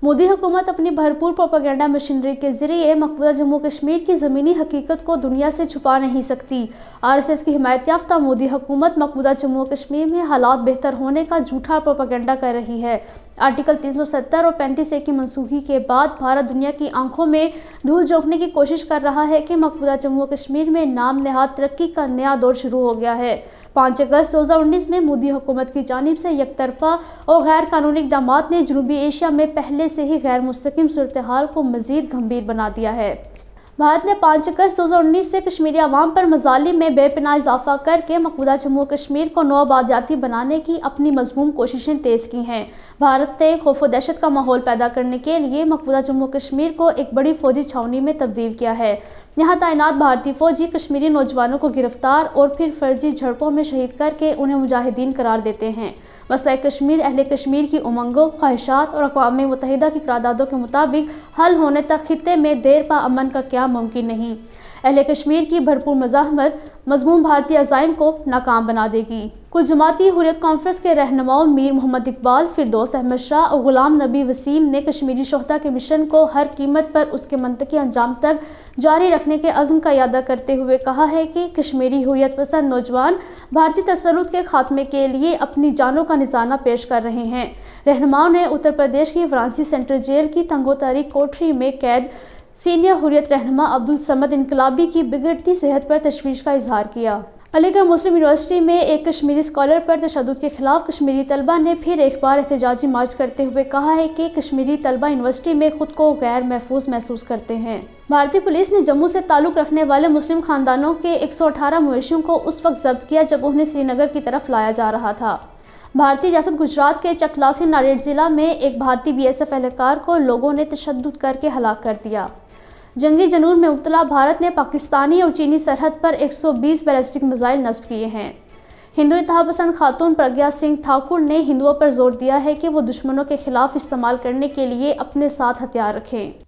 मोदी हुकूमत अपनी भरपूर प्रोपेगेंडा मशीनरी के जरिए मकबूजा जम्मू कश्मीर की ज़मीनी हकीकत को दुनिया से छुपा नहीं सकती। आरएसएस की हिमायत याफ्ता मोदी हुकूमत मकबूजा जम्मू कश्मीर में हालात बेहतर होने का झूठा प्रोपेगेंडा कर रही है। आर्टिकल 370 और 35A की मनसूखी के बाद भारत दुनिया की आंखों में धूल झोंकने की कोशिश कर रहा है कि मकबूजा जम्मू कश्मीर में नाम नेहाद तरक्की का नया दौर शुरू हो गया है। 5 अगस्त 2019 में मोदी हुकूमत की जानिब से यकतरफा और गैर कानूनी इक़दामात ने जनूबी एशिया में पहले से ही गैर मुस्तकिम सूरत हाल को मज़ीद गंभीर बना दिया है। भारत ने 5 अगस्त 2019 से कश्मीरी अवाम पर मज़ालिम में बेपनाह इजाफा करके मकबूजा जम्मू कश्मीर को नौआबादियाती बनाने की अपनी मज़मूम कोशिशें तेज़ की हैं। भारत ने खौफ व दहशत का माहौल पैदा करने के लिए मकबूजा जम्मू कश्मीर को एक बड़ी फौजी छावनी में तब्दील किया है। यहाँ तैनात भारतीय फौजी कश्मीरी नौजवानों को गिरफ्तार और फिर फर्जी झड़पों में शहीद करके उन्हें मुजाहिदीन करार देते हैं। मसला कश्मीर अहले कश्मीर की उमंगों, ख्वाहिशात और अक़वाम मुत्तहिदा की करारदादों के मुताबिक हल होने तक खित्ते में देर पा अमन का क्या मुमकिन नहीं। अहले कश्मीर की भरपूर मज़ाहमत मज़मूम भारतीय अज़ाइम को नाकाम बना देगी। कुल जमाती हुर्रियत कॉन्फ्रेंस के रहनुमाओं मीर मोहम्मद इकबाल, फिरदौस अहमद शाह और गुलाम नबी वसीम ने कश्मीरी शोहदा के मिशन को हर कीमत पर उसके मंतकी अंजाम तक जारी रखने के अज़्म का इरादा करते हुए कहा है कि कश्मीरी हुर्रियत पसंद नौजवान भारतीय तसल्लुत के खात्मे के लिए अपनी जानों का निज़ाना पेश कर रहे हैं। रहनुमाओं ने उत्तर प्रदेश की वाराणसी सेंट्रल जेल की तंगोतारी कोठरी में कैद सीनियर हुर्रियत रहनुमा अब्दुल समद इनकलाबी की बिगड़ती सेहत पर तशवीश का इजहार किया। अलीगढ़ मुस्लिम यूनिवर्सिटी में एक कश्मीरी स्कॉलर पर तशद्दुद के खिलाफ कश्मीरी तलबा ने फिर एक बार एहतजाजी मार्च करते हुए कहा है कि कश्मीरी तलबा यूनिवर्सिटी में खुद को गैर महफूज महसूस करते हैं। भारतीय पुलिस ने जम्मू से ताल्लुक़ रखने वाले मुस्लिम खानदानों के 118 मवेशियों को उस वक्त जब्त किया जब उन्हें श्रीनगर की तरफ लाया जा रहा था। भारतीय रियासत गुजरात के चकलासी नारेड़ जिला में एक भारतीय BSF एहलकार को लोगों ने तशद्दुद करके हलाक कर दिया। जंगी जनून में मुब्तला भारत ने पाकिस्तानी और चीनी सरहद पर 120 बैलिस्टिक मिसाइल नस्ब किए हैं। हिंदू इंतहापसंद खातून प्रज्ञा सिंह ठाकुर ने हिंदुओं पर जोर दिया है कि वो दुश्मनों के खिलाफ इस्तेमाल करने के लिए अपने साथ हथियार रखें।